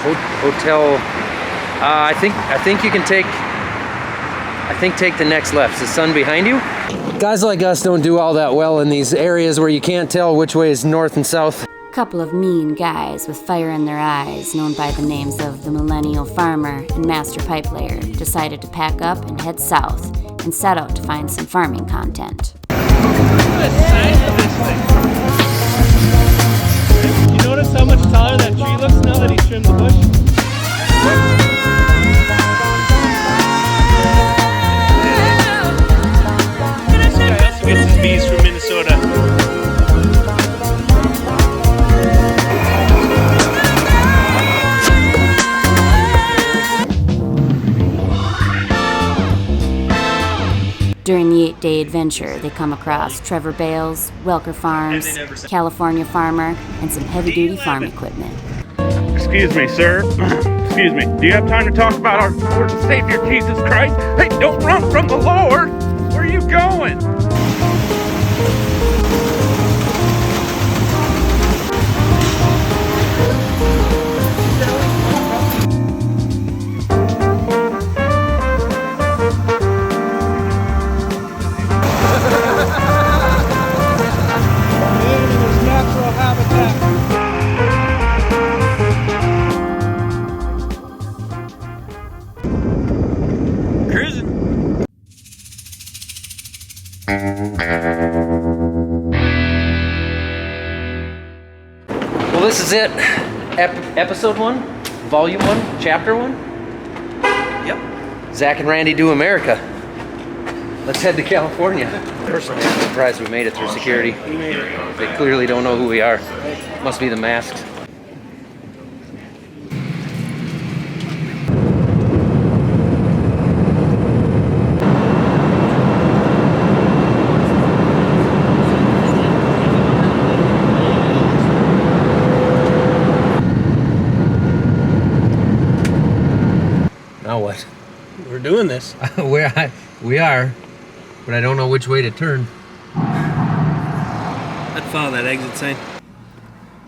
hotel. I think you can take. Take the next left. Is the sun behind you? Guys like us don't do all that well in these areas where you can't tell which way is north and south. Couple of mean guys with fire in their eyes, known by the names of the Millennial Farmer and Master Pipe Layer, decided to pack up and head south and set out to find some farming content. You notice how much taller that tree looks now that he's trimmed the bush? This guy also gets his bees from Minnesota. During the 8-day adventure, they come across Trevor Bales, Welker Farms, California Farmer, and some heavy-duty farm equipment. Excuse me, sir. Excuse me. Do you have time to talk about our Lord and Savior Jesus Christ? Hey, don't run from the Lord! Where are you going? Well, this is it. Episode 1, Volume 1, Chapter 1. Yep. Zach and Randy do America. Let's head to California. Personally, I'm surprised we made it through security. They clearly don't know who we are. Must be the masks. Now what? We're doing this. We are, but I don't know which way to turn. I'd follow that exit sign.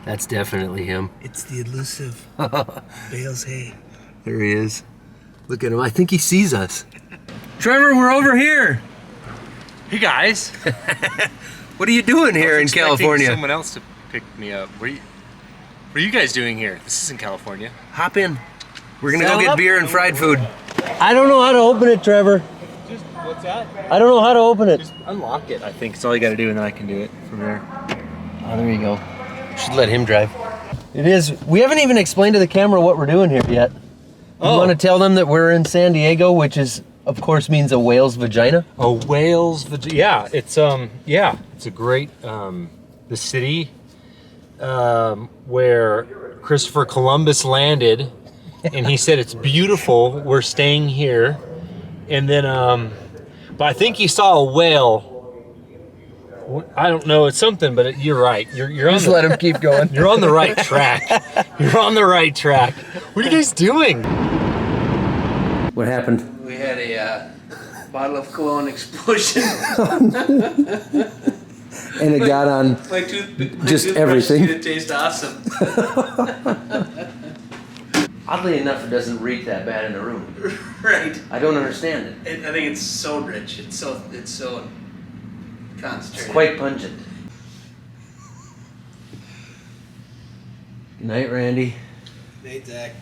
That's definitely him. It's the elusive Bales Hay. There he is. Look at him. I think he sees us. Trevor, we're over here. Hey guys. What are you doing here in California? Someone else to pick me up. What are you guys doing here? This isn't California. Hop in. We're gonna go get beer and fried food. I don't know how to open it, Trevor. Just, what's that? I don't know how to open it. Just unlock it, I think. It's all you gotta do, and then I can do it from there. Oh, there you go. Should let him drive. It is. We haven't even explained to the camera what we're doing here yet. You want to tell them that we're in San Diego, which is, of course, means a whale's vagina? A whale's vagina. Yeah, it's a great the city where Christopher Columbus landed, and he said it's beautiful. We're staying here, and then but I think he saw a whale. I don't know, it's something, but you're right. You're on. Just let him keep going. You're on the right track. You're on the right track. What are you guys doing? What happened? We had a bottle of Cologne explosion. And it got on just everything. It tastes awesome. Oddly enough, it doesn't reek that bad in the room. Right. I don't understand it. I think it's so rich. It's so concentrated. It's quite pungent. Good night, Randy. Hey, Zach.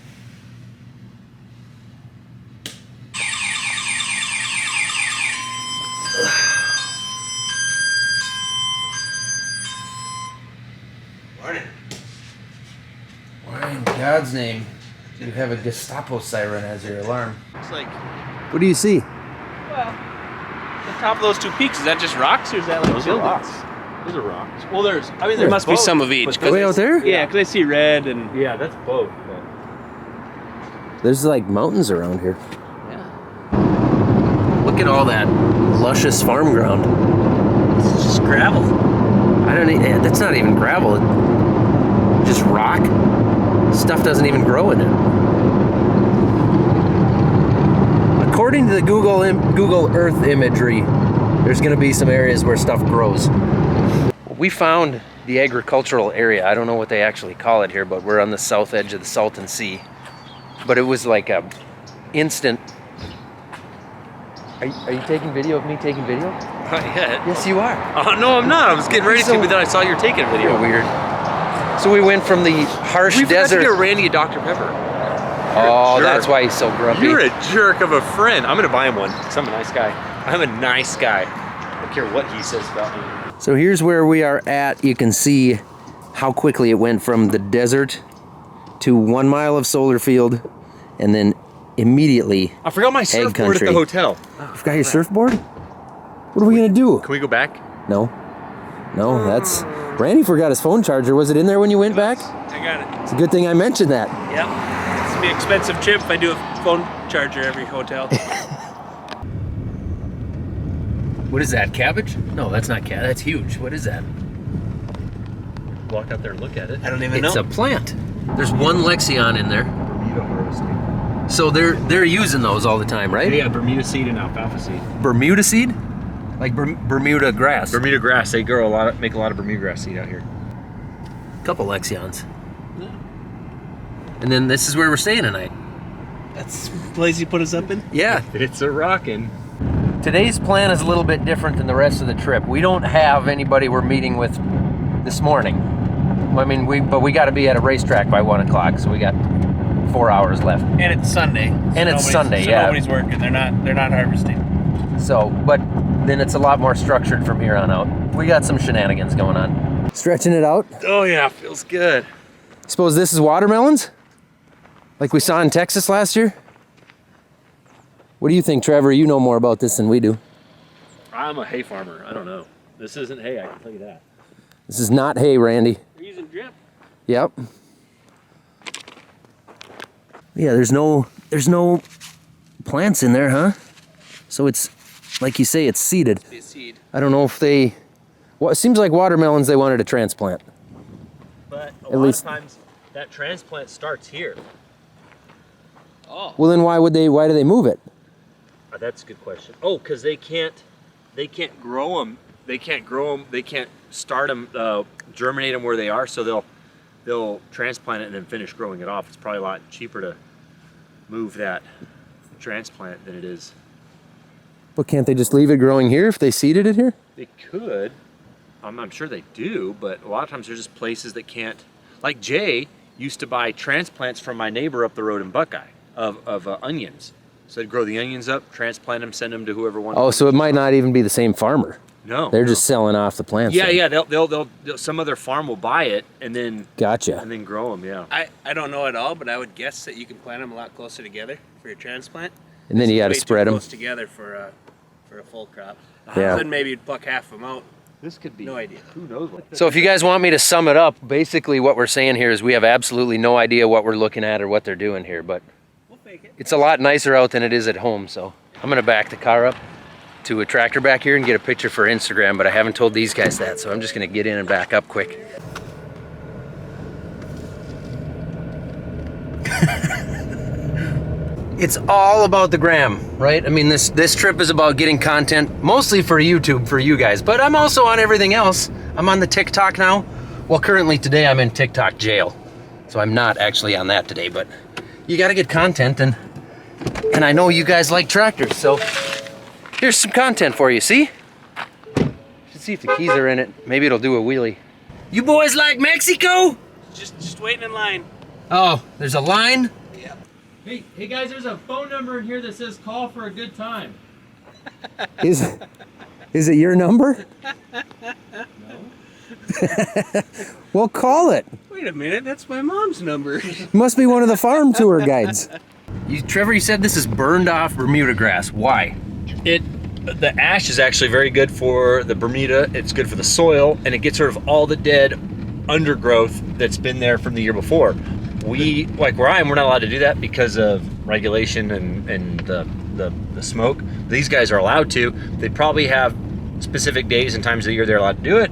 Morning. Why in God's name do you have a Gestapo siren as your alarm? Looks like, What do you see? well, the top of those two peaks, is that just rocks or is that like Those are buildings? rocks. Those are rocks. Well, there must be some of each. Way out there? Yeah, because I see red and... Yeah, that's both. There's like mountains around here. Yeah. Look at all that luscious farm ground. It's just gravel. That's not even gravel. Just rock. Stuff doesn't even grow in it. According to the Google Earth imagery, there's going to be some areas where stuff grows. We found the agricultural area. I don't know what they actually call it here, but we're on the south edge of the Salton Sea. but it was like a instant. Are you taking video of me taking video? Not yet. Yes, you are. Oh, no, I'm not. I was getting ready to, but then I saw you were taking a video. You're weird. So we went from the harsh We forgot desert. to get Randy a Dr. Pepper. Oh, jerk. that's why he's so grumpy. You're a jerk of a friend. I'm gonna buy him one because I'm a nice guy. I'm a nice guy. I don't care what he says about me. So here's where we are at. You can see how quickly it went from the desert to 1 mile of solar field, and then immediately. I forgot my surfboard at country. the hotel. You forgot your surfboard? What are we gonna do? Can we go back? No, that's. Randy forgot his phone charger. Was it in there when you went back? I got it. It's a good thing I mentioned that. Yep. It's gonna be an expensive trip if I do a phone charger every hotel. What is that? Cabbage? No, that's not cabbage. That's huge. What is that? Walk out there and look at it. I don't even It's know. a plant. There's one Lexion in there. So they're using those all the time, right? Yeah, Bermuda seed and alfalfa seed. Bermuda seed? Like Bermuda grass. Bermuda grass. They grow make a lot of Bermuda grass seed out here. Couple Lexions. And then this is where we're staying tonight. That's the place you put us up in? Yeah. It's a rockin'. Today's plan is a little bit different than the rest of the trip. We don't have anybody we're meeting with this morning. I mean, we got to be at a racetrack by 1 o'clock, so we got 4 hours left. And it's Sunday. And it's Sunday, yeah. Nobody's working. They're not harvesting. So, but then it's a lot more structured from here on out. We got some shenanigans going on. Stretching it out. Oh yeah, feels good. Suppose this is watermelons? Like we saw in Texas last year? What do you think, Trevor? You know more about this than we do. I'm a hay farmer. I don't know. This isn't hay, I can tell you that. This is not hay, Randy. We're using drip. Yep. Yeah, there's no plants in there, huh? So it's, like you say, it's seeded. It's seed. I don't know if they, well, it seems like watermelons they wanted to transplant. But a At least- of times that transplant starts here. Oh. Well, then why do they move it? That's a good question. Oh, because they can't grow them. They can't start them, germinate them where they are. So they'll transplant it and then finish growing it off. It's probably a lot cheaper to move that transplant than it is. But can't they just leave it growing here if they seeded it here? They could. I'm sure they do, but a lot of times there's just places that can't. Like Jay used to buy transplants from my neighbor up the road in Buckeye of onions. So they'd grow the onions up, transplant them, send them to whoever wants. Oh, so it might not even be the same farmer. No, They're just selling off the plants. Yeah, then. yeah. They'll some other farm will buy it and then Gotcha. grow them. Yeah. I don't know at all, but I would guess that you can plant them a lot closer together for your transplant. And then you got to spread them. Close together for a full crop. Yeah. Then maybe you'd pluck half of them out. This could be. No idea. Who knows what? So if you guys want me to sum it up, basically what we're saying here is we have absolutely no idea what we're looking at or what they're doing here, but We'll fake it. it's a lot nicer out than it is at home. So I'm gonna back the car up to a tractor back here and get a picture for Instagram, but I haven't told these guys that, so I'm just gonna get in and back up quick. It's all about the gram, right? I mean, this trip is about getting content, mostly for YouTube, for you guys, but I'm also on everything else. I'm on the TikTok now. Well, currently today I'm in TikTok jail, so I'm not actually on that today, but you gotta get content, and I know you guys like tractors, so here's some content for you, see? Should see if the keys are in it. Maybe it'll do a wheelie. You boys like Mexico? Just waiting in line. Oh, there's a line? Hey guys, there's a phone number in here that says call for a good time. Is it your number? Well, call it. Wait a minute, that's my mom's number. Must be one of the farm tour guides. Trevor, you said this is burned off Bermuda grass. Why? The ash is actually very good for the Bermuda. It's good for the soil, and it gets rid of all the dead undergrowth that's been there from the year before. We, like where I am, we're not allowed to do that because of regulation and the smoke. These guys are allowed to. They probably have specific days and times of the year they're allowed to do it.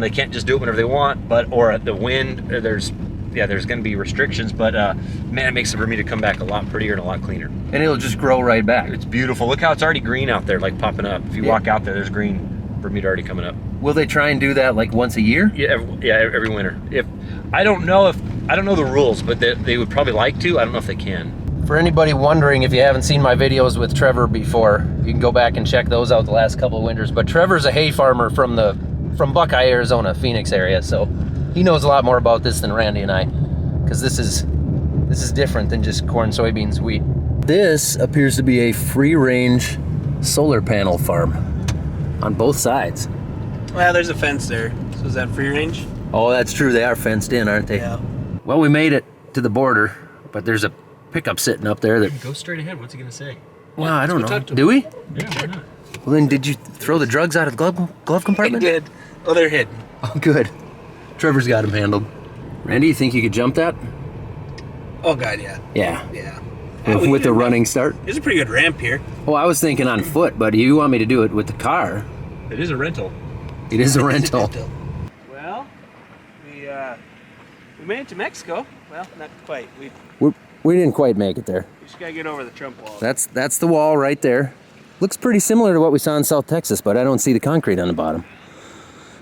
They can't just do it whenever they want, or at the wind, there's going to be restrictions, but man, it makes the Bermuda come back a lot prettier and a lot cleaner. And it'll just grow right back. It's beautiful. Look how it's already green out there, like popping up. If you walk out there, there's green Bermuda already coming up. Will they try and do that like once a year? Yeah, every winter. I don't know the rules, but they would probably like to. I don't know if they can. For anybody wondering, if you haven't seen my videos with Trevor before, you can go back and check those out the last couple of winters. But Trevor's a hay farmer from Buckeye, Arizona, Phoenix area, so he knows a lot more about this than Randy and I, because this is different than just corn, soybeans, wheat. This appears to be a free-range solar panel farm on both sides. Well, there's a fence there. So is that free range? Oh, that's true. They are fenced in, aren't they? Yeah. Well, we made it to the border, but there's a pickup sitting up there that... Go straight ahead. What's he gonna say? Well, I don't know. Do we? Yeah, why not? Well, then did you throw the drugs out of the glove I compartment? did. Oh, they're hidden. Oh, good. Trevor's got him handled. Randy, you think you could jump that? Oh, God, yeah. Yeah. Yeah. With a running start? There's a pretty good ramp here. Well, I was thinking on foot, but you want me to do it with the car. It is a rental. It is a rental. Well, we made it to Mexico. Well, not quite. We We didn't quite make it there. just gotta get over the Trump wall. That's the wall right there. Looks pretty similar to what we saw in South Texas, but I don't see the concrete on the bottom.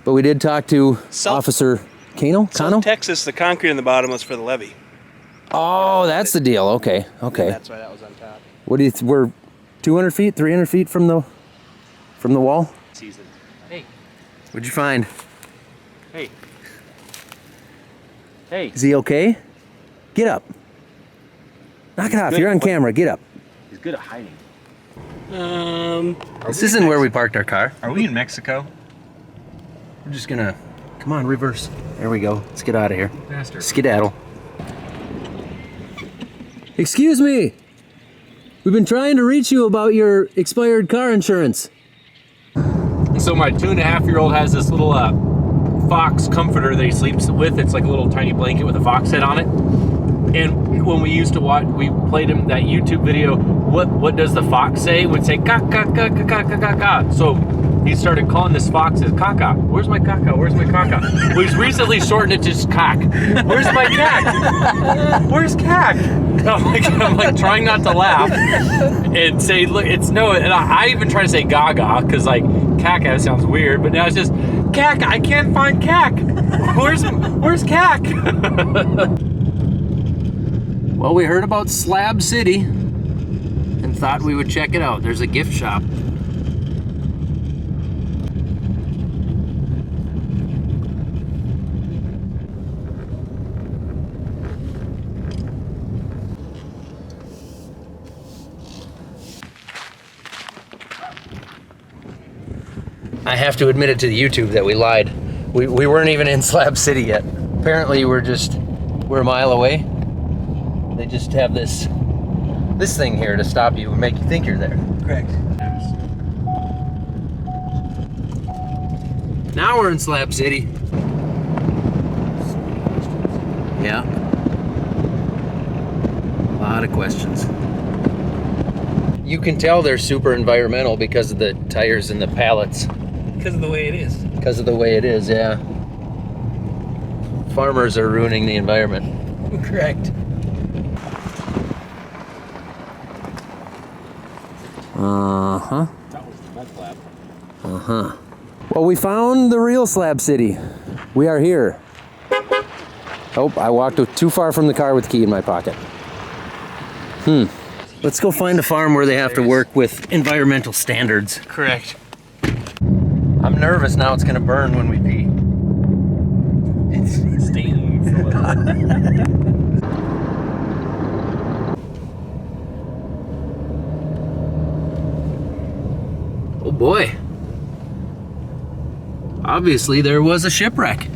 But we did talk to Officer Cano? South Texas, the concrete on the bottom was for the levee. Oh, that's the deal. Okay. And that's why that was on top. What do you? We're 200 feet, 300 feet from the wall. Season. Hey. What'd you find? Hey. Hey. Is he okay? Get up. Knock it off. You're on camera. Get up. He's good at hiding. This isn't where we parked our car. Are we in Mexico? We're just gonna. Come on, reverse. There we go. Let's get out of here. Faster. Skedaddle. Excuse me. We've been trying to reach you about your expired car insurance. So my 2.5-year-old has this little fox comforter that he sleeps with. It's like a little tiny blanket with a fox head on it. And when we used to watch, we played him that YouTube video. What does the fox say? It would say ka ka ka ka ka ka ka ka. So he started calling this fox his caca. Where's my caca? Where's my caca? Well, he's recently shortened it to just cack. Where's my cack? Where's cack? I'm like trying not to laugh and say, look, it's no. And I even try to say gaga because like caca sounds weird, but now it's just cack. I can't find cack. Where's cack? Well, we heard about Slab City and thought we would check it out. There's a gift shop. I have to admit it to the YouTube that we lied. We weren't even in Slab City yet. Apparently we're a mile away. They just have this thing here to stop you and make you think you're there. Correct. Now we're in Slab City. Yeah. A lot of questions. You can tell they're super environmental because of the tires and the pallets. Because of the way it is. Because of the way it is, yeah. Farmers are ruining the environment. Correct. Uh-huh. That was the mud flap. Uh-huh. Well, we found the real Slab City. We are here. Oh, I walked too far from the car with the key in my pocket. Let's go find a farm where they have to work with environmental standards. Correct. I'm nervous now it's gonna burn when we pee. It stings a little. Oh boy. Obviously there was a shipwreck. I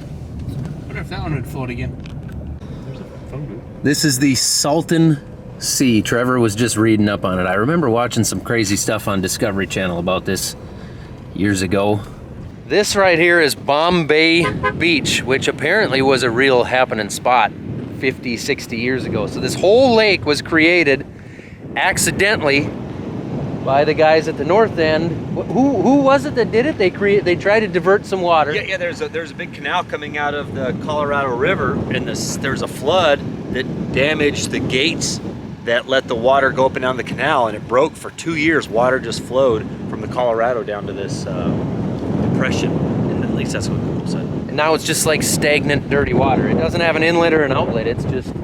wonder if that one would float again. There's a phone booth. This is the Salton Sea. Trevor was just reading up on it. I remember watching some crazy stuff on Discovery Channel about this years ago. This right here is Bombay Beach, which apparently was a real happening spot 50, 60 years ago. So this whole lake was created accidentally by the guys at the north end. Who was it that did it? They tried to divert some water. Yeah. There's a big canal coming out of the Colorado River, and there's a flood that damaged the gates that let the water go up and down the canal, and it broke for 2 years. Water just flowed from the Colorado down to this depression, and at least that's what Google said. And now it's just like stagnant, dirty water. It doesn't have an inlet or an outlet. It's just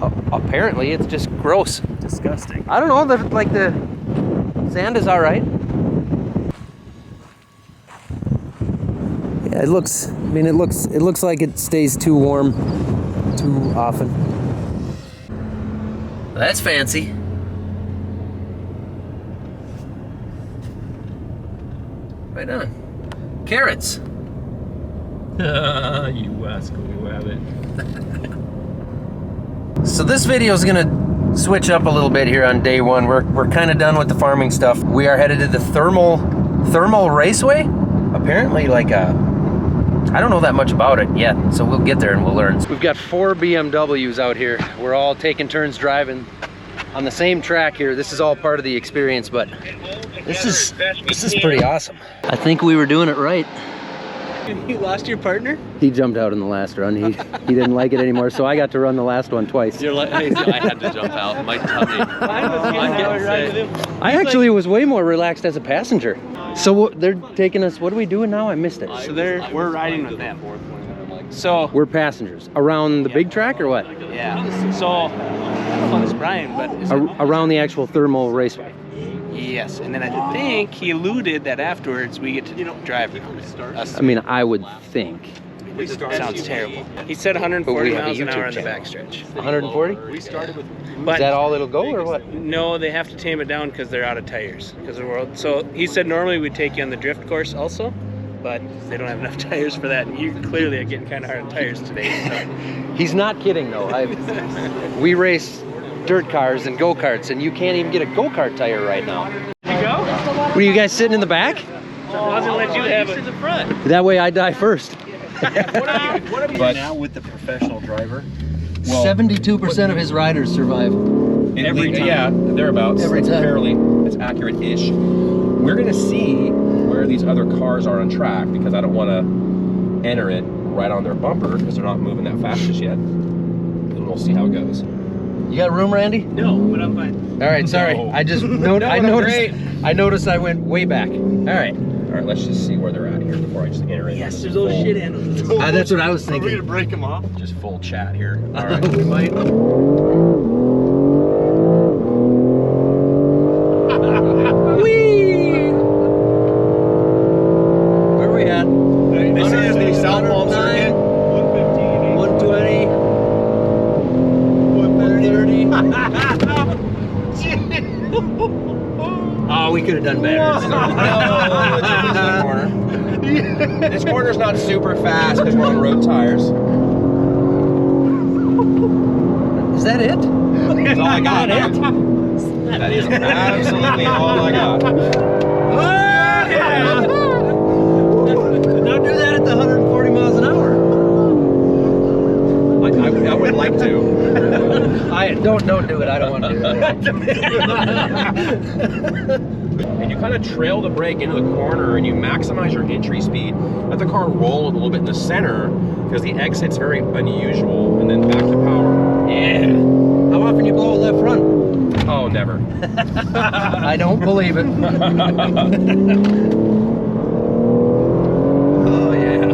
apparently it's just gross. Disgusting. I don't know, the sand is all right. Yeah, it looks like it stays too warm too often. That's fancy. Right on. Carrots. You rascal rabbit. So this video is gonna switch up a little bit here on day one. We're kind of done with the farming stuff. We are headed to the Thermal Raceway. Apparently, like I don't know that much about it yet, so we'll get there and we'll learn. We've got 4 BMWs out here. We're all taking turns driving on the same track here. This is all part of the experience, but this is pretty awesome. I think we were doing it right. You lost your partner? He jumped out in the last run. He didn't like it anymore, so I got to run the last one twice. You're like, hey, I had to jump out. My tummy. I actually was way more relaxed as a passenger. So they're taking us, what are we doing now? I missed it. So we're riding with them. So We're passengers. Around the big track or what? yeah. So I don't know if it's Brian, but is it, Around the actual Thermal Raceway. yes. And then I think he alluded that afterwards we get to drive us. I mean, I would think. Sounds terrible. He said But 140 we have a miles an YouTube hour on the channel. backstretch. 140? But Is that all it'll go or what? no, they have to tame it down because they're out of tires because of the world. So he said normally we'd take you on the drift course also, but they don't have enough tires for that. And you clearly are getting kind of hard on tires today. So. He's not kidding though. We race dirt cars and go-karts and you can't even get a go-kart tire right now. You go? What are you guys sitting in the back? Doesn't let you have it. That way I die first. But now with the professional driver, 72% of his riders survive. every time. Yeah, thereabouts. Every It's time. it's accurate-ish. We're gonna see where these other cars are on track because I don't want to enter it right on their bumper because they're not moving that fast just yet. And we'll see how it goes. You got room, Randy? No, but I'm fine. All right, sorry. No. I just No, I I'm noticed. great. I noticed I went way back. All right. All right, let's just see where they're at here before I just enter it. Yes, there's those shit handles. That's what I was thinking. gonna break them off? Just full chat here. All right. We might. Whee! Where are we at? This is the southbound 109, circuit. 120, 130. Oh, we could have done better. This corner's not super fast because we're on road tires. Is that it? That's all I got. That is absolutely all I got. Don't do that at the 140 miles an hour. I would like to. Don't do it. I don't want to do it. And you kind of trail the brake into the corner and you maximize your entry speed. Let the car roll a little bit in the center because the exit's very unusual, and then back to power. Yeah. How often you blow a left front? Oh, never. I don't believe it. Oh yeah.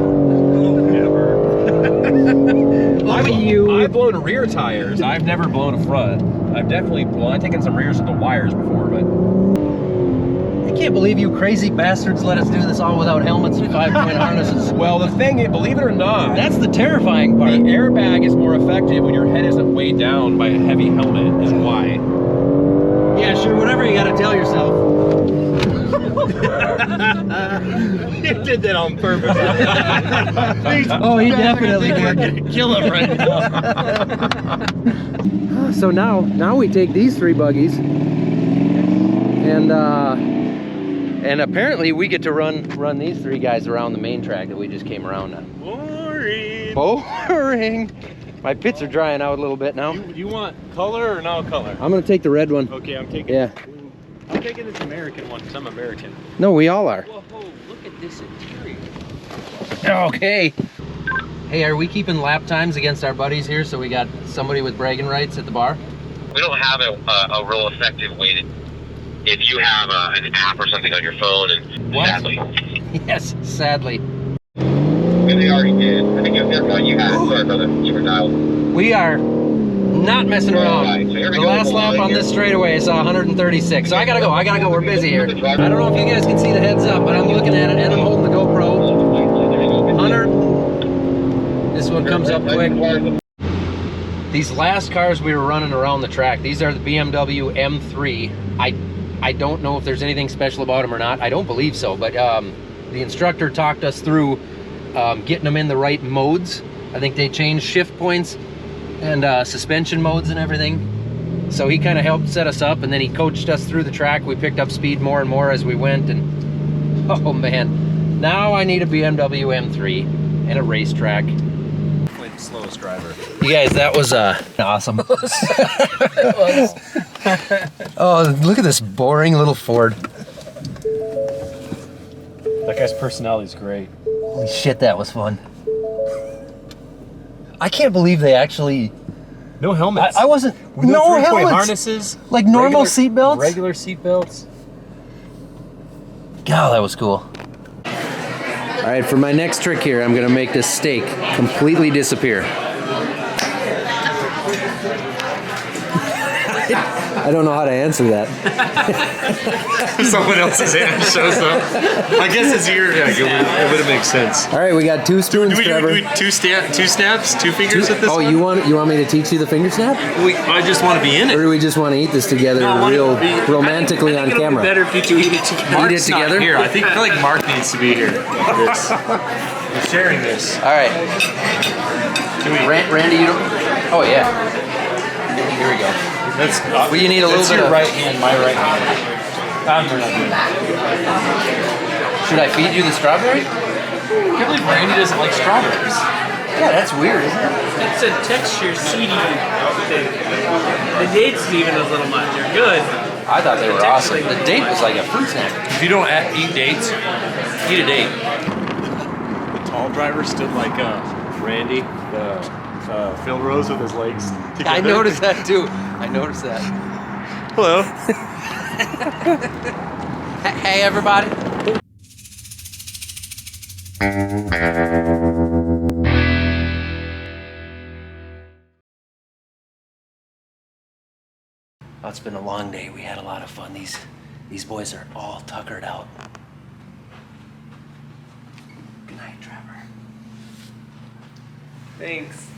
I've blown rear tires. I've never blown a front. I've taken some rears with the wires before, but I can't believe you crazy bastards let us do this all without helmets and 5-point harnesses. well, the thing is, believe it or not, That's the terrifying the part. airbag is more effective when your head isn't weighed down by a heavy helmet. Is why. Yeah, sure, whatever you gotta tell yourself. You did that on purpose. Oh, he definitely did. Kill him right now. So now we take these 3 buggies and apparently we get to run these 3 guys around the main track that we just came around on. Boring. My pits are drying out a little bit now. You want color or no color? I'm gonna take the red one. Okay, I'm taking. Yeah. I'm taking this American one because I'm American. No, we all are. Whoa, look at this interior. Okay. Hey, are we keeping lap times against our buddies here so we got somebody with bragging rights at the bar? We don't have a real effective way to, if you have an app or something on your phone, and What? sadly, Yes, sadly. they already did. I think you had. Sorry, brother, you were dialed. We are not messing around. Alright, so here we The go, last lap line on here. this straightaway is 136. So I gotta go. We're busy here. I don't know if you guys can see the heads up, but I'm looking at it and I'm holding the GoPro. 100. This one comes up quick. These last cars we were running around the track, these are the BMW M3. I don't know if there's anything special about them or not. I don't believe so, but the instructor talked us through getting them in the right modes. I think they changed shift points and suspension modes and everything. So he kind of helped set us up, and then he coached us through the track. We picked up speed more and more as we went, and oh man, now I need a BMW M3 and a racetrack. Like the slowest driver. You guys, that was awesome. Oh, look at this boring little Ford. That guy's personality is great. Holy shit, that was fun. I can't believe they actually... No helmets. I wasn't... With no three-point helmets! harnesses. Like normal seat belts? Regular seat belts. God, that was cool. All right, for my next trick here, I'm gonna make this steak completely disappear. I don't know how to answer that. Someone else's hand shows up. I guess it's your. Yeah, it would have made sense. All right, we got 2 spoons, Trevor. Do we two snaps, 2 fingers at this Oh, one? you want me to teach you the finger snap? I just want to be in it. Or do we just want to eat this together real romantically on camera? Better if you two eat it together. Eat it together? Here, I feel like Mark needs to be here. For this. We're sharing this. All right. Randy, you don't... Oh, yeah. Here we go. That's, Well, you need a little that's bit your of... right hand, my right hand. We're not doing that. Should I feed you the strawberry? I can't believe Randy doesn't like strawberries. Yeah, that's weird, isn't it? It's a texture seedy thing. The dates even a little much. They're good. I thought they were awesome. The date was like a fruit snack. If you don't eat dates, eat a date. The tall driver stood like Randy, Phil Rose with his legs together. I noticed that too. I noticed that. Hello. Hey, everybody. Oh, it's been a long day. We had a lot of fun. These boys are all tuckered out. Good night, Trevor. Thanks.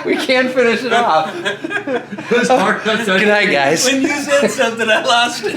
We can't finish it off. Good night, guys. When you said something, I lost it.